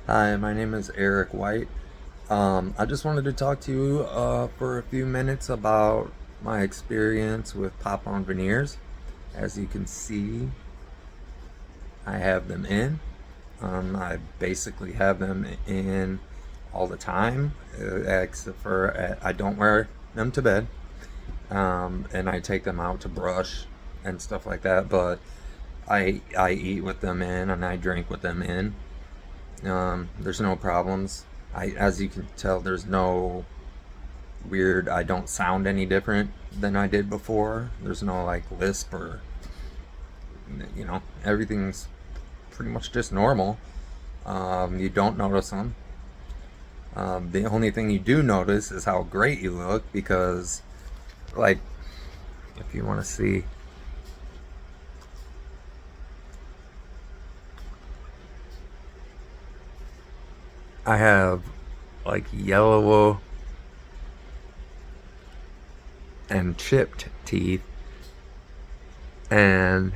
Hi, my name is Eric White. I just wanted to talk to you for a few minutes about my experience with On Veneers. As you can see, I have them in. I basically have them in all the time, except for I don't wear them to bed, and I take them out to brush and stuff like that. But I eat with them in and I drink with them in. There's no problems. As you can tell, there's no weird. I don't sound any different than I did before. There's no like lisp or, everything's pretty much just normal. You don't notice them. The only thing you do notice is how great you look because, like, if you want to see, I have like yellow and chipped teeth, and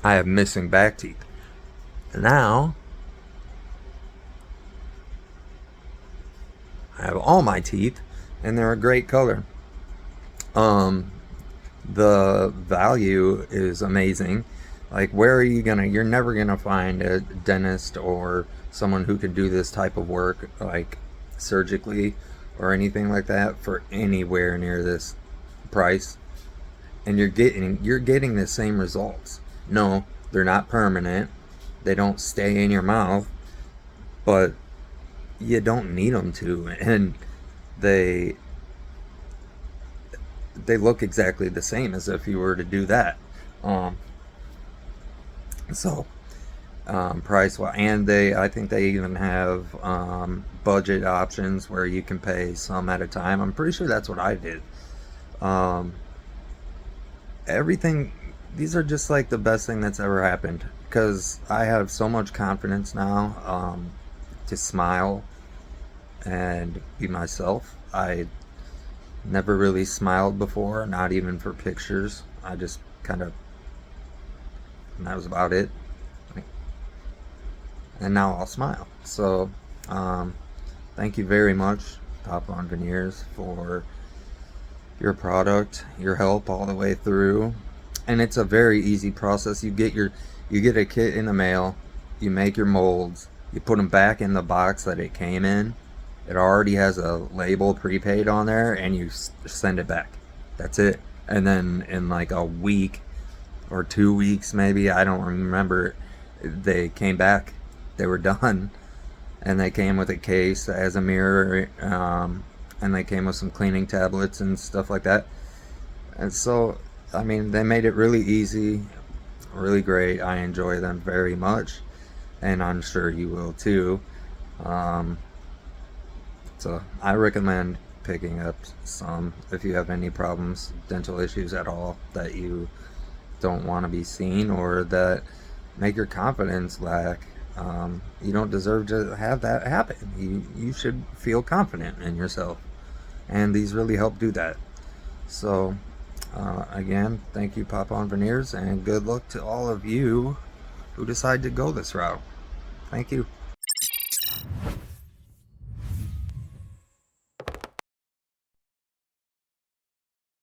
I have missing back teeth. Now I have all my teeth, and they're a great color. The value is amazing. Like, where are you gonna? You're never gonna find a dentist or someone who could do this type of work, like surgically or anything like that, for anywhere near this price. And you're getting the same results. No, they're not permanent. They don't stay in your mouth, but you don't need them to, and they they look exactly the same as if you were to do that. Um, so price wise, and I think they even have budget options where you can pay some at a time. I'm pretty sure that's what I did. Um, Everything, these are just like the best thing that's ever happened because I have so much confidence now, to smile and be myself. I never really smiled before, not even for pictures. I just kind of, and that was about it. And now I'll smile. So, thank you very much, On Veneers, for your product, your help all the way through. And it's a very easy process. You get a kit in the mail, you make your molds, you put them back in the box that it came in. It already has a label prepaid on there, and you send it back. That's it. And then in like a week or 2 weeks, maybe, I don't remember, they came back. They were done, and they came with a case as a mirror, and they came with some cleaning tablets and stuff like that. And so, I mean, they made it really easy, really great. I enjoy them very much, and I'm sure you will too. Um, so I recommend picking up some if you have any problems, dental issues at all, that you don't want to be seen or that make your confidence lack. You don't deserve to have that happen. You should feel confident in yourself, and these really help do that. So, again, thank you, On Veneers, and good luck to all of you who decide to go this route. Thank you.